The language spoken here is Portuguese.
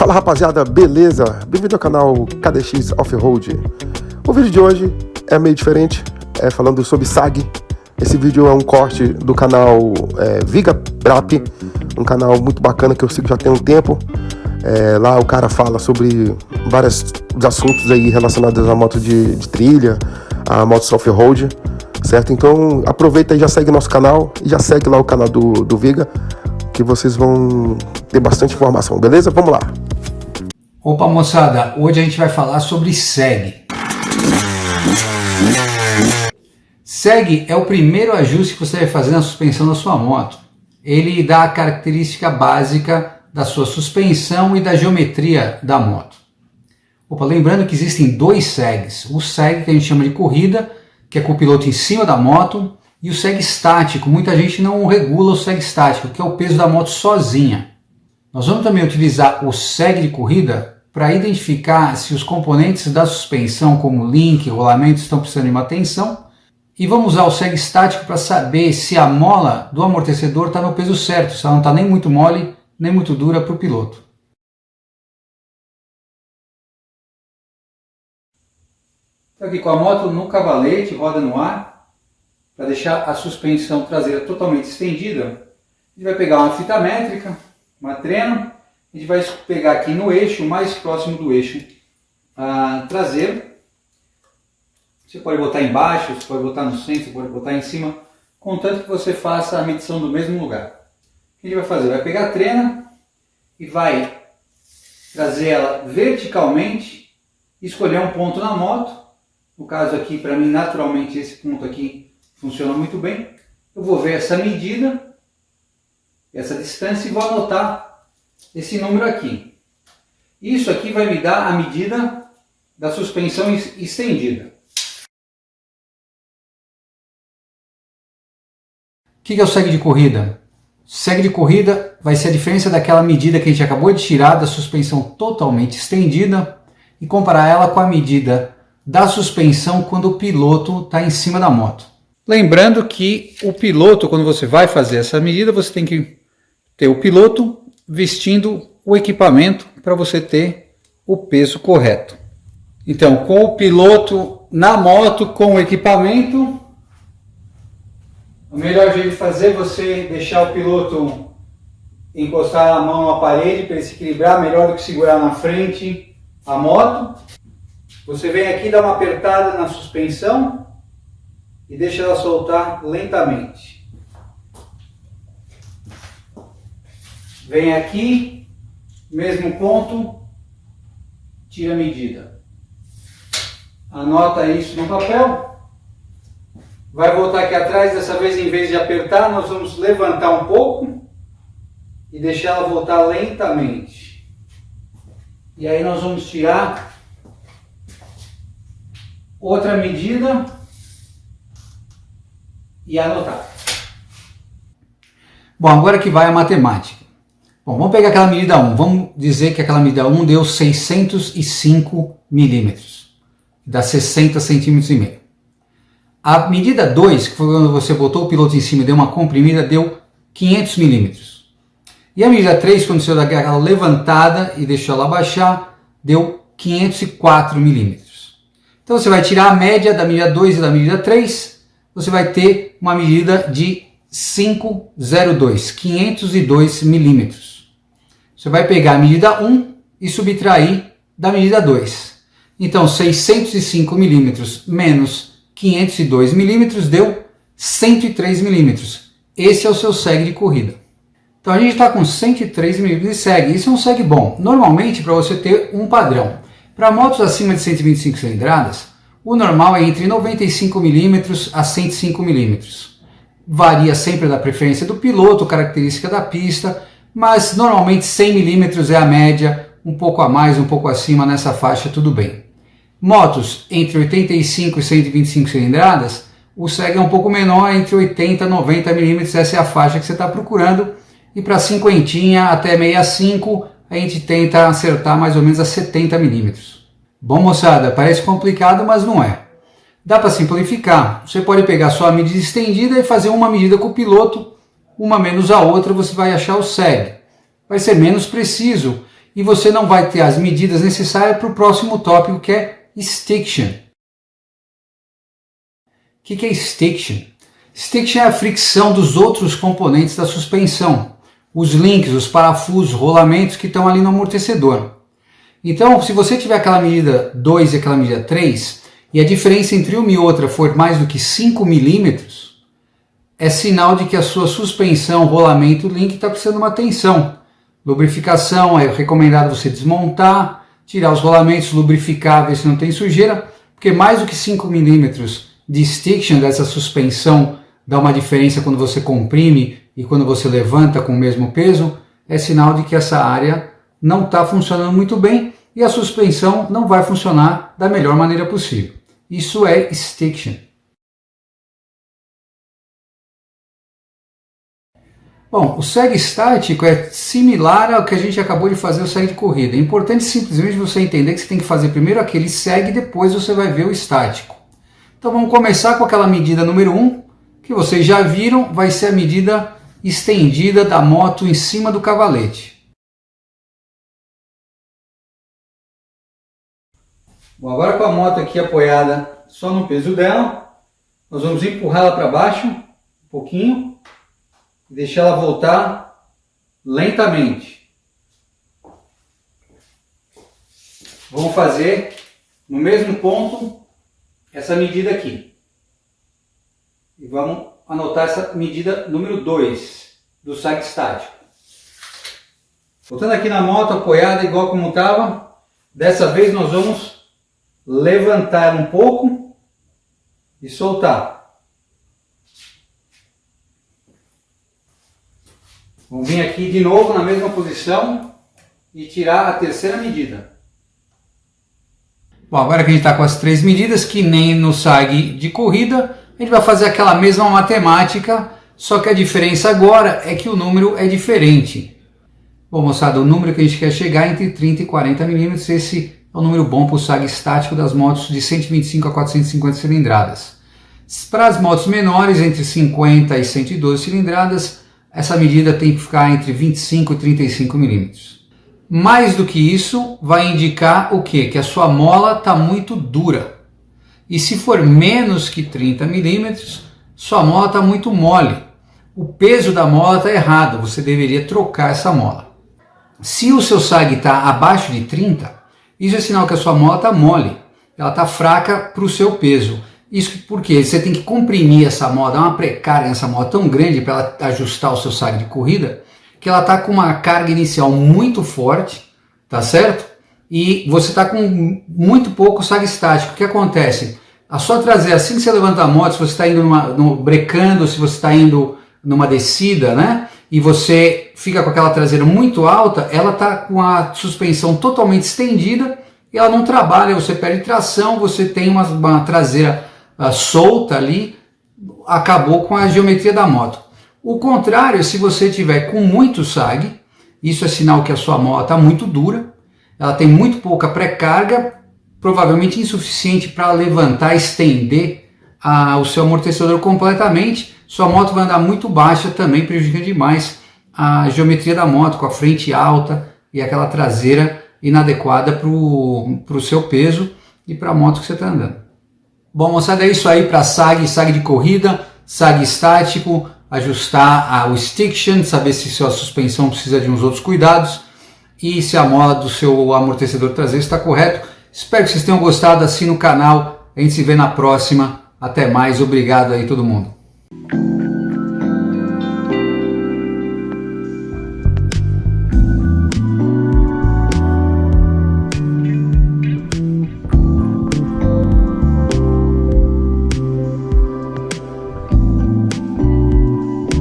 Fala rapaziada, beleza? Bem-vindo ao canal KDX Off-Road. O vídeo de hoje é meio diferente, falando sobre SAG. Esse vídeo é um corte do canal Viga Brap, um canal muito bacana que eu sigo já tem um tempo. Lá o cara fala sobre vários assuntos aí relacionados à moto de trilha, a moto off-road, certo? Então aproveita e já segue nosso canal e já segue lá o canal do Viga, que vocês vão ter bastante informação, beleza? Vamos lá! Opa moçada, hoje a gente vai falar sobre SAG. SAG é o primeiro ajuste que você vai fazer na suspensão da sua moto. Ele dá a característica básica da sua suspensão e da geometria da moto. Lembrando que existem dois SAGs. O SAG que a gente chama de corrida, que é com o piloto em cima da moto, e o SAG estático. Muita gente não regula o SAG estático, que é o peso da moto sozinha. Nós vamos também utilizar o SAG de corrida para identificar se os componentes da suspensão, como link, rolamento, estão precisando de manutenção. E vamos usar o SAG estático para saber se a mola do amortecedor está no peso certo, se ela não está nem muito mole, nem muito dura para o piloto. Estou aqui com a moto no cavalete, roda no ar, para deixar a suspensão traseira totalmente estendida. A gente vai pegar uma fita métrica, uma trena, a gente vai pegar aqui no eixo, mais próximo do eixo traseiro. Você pode botar embaixo, você pode botar no centro, você pode botar em cima, contanto que você faça a medição do mesmo lugar. O que a gente vai fazer? Vai pegar a trena e vai trazer ela verticalmente, escolher um ponto na moto. No caso aqui, para mim, naturalmente, esse ponto aqui funciona muito bem. Eu vou ver essa medida, essa distância, e vou anotar esse número aqui. Isso aqui vai me dar a medida da suspensão estendida. O que é o SAG de corrida? SAG de corrida vai ser a diferença daquela medida que a gente acabou de tirar da suspensão totalmente estendida e comparar ela com a medida da suspensão quando o piloto está em cima da moto. Lembrando que o piloto, quando você vai fazer essa medida, você tem que ter o piloto vestindo o equipamento para você ter o peso correto. Então, com o piloto na moto, com o equipamento, o melhor jeito de fazer é você deixar o piloto encostar a mão na parede para ele se equilibrar, melhor do que segurar na frente a moto. Você vem aqui, dá uma apertada na suspensão e deixa ela soltar lentamente. Vem aqui, mesmo ponto, tira a medida. Anota isso no papel. Vai voltar aqui atrás, dessa vez em vez de apertar, nós vamos levantar um pouco e deixar ela voltar lentamente. E aí nós vamos tirar outra medida e anotar. Bom, agora que vai a matemática. Bom, vamos pegar aquela medida 1. Vamos dizer que aquela medida 1 deu 605 milímetros. Dá 60 centímetros e meio. A medida 2, que foi quando você botou o piloto em cima e deu uma comprimida, deu 500 milímetros. E a medida 3, quando você deu aquela levantada e deixou ela baixar, deu 504 milímetros. Então você vai tirar a média da medida 2 e da medida 3, você vai ter uma medida de 502 milímetros. Você vai pegar a medida 1 e subtrair da medida 2. Então 605 milímetros menos 502 milímetros deu 103 milímetros. Esse é o seu SAG de corrida. Então a gente está com 103 milímetros de SAG. Isso é um SAG bom. Normalmente, para você ter um padrão. Para motos acima de 125 cilindradas, o normal é entre 95 milímetros a 105 milímetros. Varia sempre da preferência do piloto, característica da pista, mas normalmente 100 milímetros é a média, um pouco a mais, um pouco acima, nessa faixa tudo bem. Motos entre 85 e 125 cilindradas, o SAG é um pouco menor, entre 80 e 90 milímetros, essa é a faixa que você está procurando, e para 50 até 65 a gente tenta acertar mais ou menos a 70 milímetros. Bom moçada, parece complicado, mas não é. Dá para simplificar. Você pode pegar só a medida estendida e fazer uma medida com o piloto, uma menos a outra, você vai achar o SAG. Vai ser menos preciso e você não vai ter as medidas necessárias para o próximo tópico, que é stiction. O que é stiction? Stiction é a fricção dos outros componentes da suspensão, os links, os parafusos, rolamentos que estão ali no amortecedor. Então, se você tiver aquela medida 2 e aquela medida 3, e a diferença entre uma e outra for mais do que 5 milímetros, é sinal de que a sua suspensão, rolamento, link está precisando de uma atenção. Lubrificação, é recomendado você desmontar, tirar os rolamentos, lubrificar, ver se não tem sujeira, porque mais do que 5 milímetros de stiction dessa suspensão dá uma diferença quando você comprime e quando você levanta com o mesmo peso, é sinal de que essa área não está funcionando muito bem e a suspensão não vai funcionar da melhor maneira possível. Isso é stiction. Bom, o sag estático é similar ao que a gente acabou de fazer o sag de corrida. É importante simplesmente você entender que você tem que fazer primeiro aquele sag e depois você vai ver o estático. Então vamos começar com aquela medida número 1, que vocês já viram, vai ser a medida estendida da moto em cima do cavalete. Bom, agora com a moto aqui apoiada só no peso dela, nós vamos empurrá-la para baixo um pouquinho e deixar ela voltar lentamente. Vamos fazer no mesmo ponto essa medida aqui. E vamos anotar essa medida número 2 do sag estático. Voltando aqui na moto apoiada igual como estava, dessa vez nós vamos levantar um pouco e soltar. Vamos vir aqui de novo na mesma posição e tirar a terceira medida. Bom, agora que a gente está com as 3 medidas, que nem no sag de corrida, a gente vai fazer aquela mesma matemática, só que a diferença agora é que o número é diferente. Bom, moçada, o número que a gente quer chegar é entre 30 e 40 milímetros, esse é o número bom para o sag estático das motos de 125 a 450 cilindradas. Para as motos menores, entre 50 e 112 cilindradas, essa medida tem que ficar entre 25 e 35 milímetros. Mais do que isso, vai indicar o quê? Que a sua mola está muito dura. E se for menos que 30 milímetros, sua mola está muito mole. O peso da mola está errado, você deveria trocar essa mola. Se o seu sag está abaixo de 30, isso é sinal que a sua mola está mole, ela está fraca para o seu peso. Isso porque você tem que comprimir essa mola, dar uma pré-carga nessa mola tão grande para ela ajustar o seu sag de corrida, que ela está com uma carga inicial muito forte, tá certo? E você está com muito pouco sag estático. O que acontece? A sua traseira, assim que você levanta a moto, se você está indo brecando, se você está indo numa descida, né? E você fica com aquela traseira muito alta, ela está com a suspensão totalmente estendida e ela não trabalha, você perde tração, você tem uma traseira solta ali, acabou com a geometria da moto. O contrário, se você tiver com muito sag, isso é sinal que a sua moto está muito dura, ela tem muito pouca pré-carga, provavelmente insuficiente para levantar, estender o seu amortecedor completamente. Sua moto vai andar muito baixa também, prejudicando demais a geometria da moto, com a frente alta e aquela traseira inadequada para o seu peso e para a moto que você está andando. Bom, moçada, é isso aí para sag de corrida, sag estático, ajustar o stiction, saber se sua suspensão precisa de uns outros cuidados e se a mola do seu amortecedor traseiro está correto. Espero que vocês tenham gostado, assine o canal, a gente se vê na próxima. Até mais, obrigado aí todo mundo.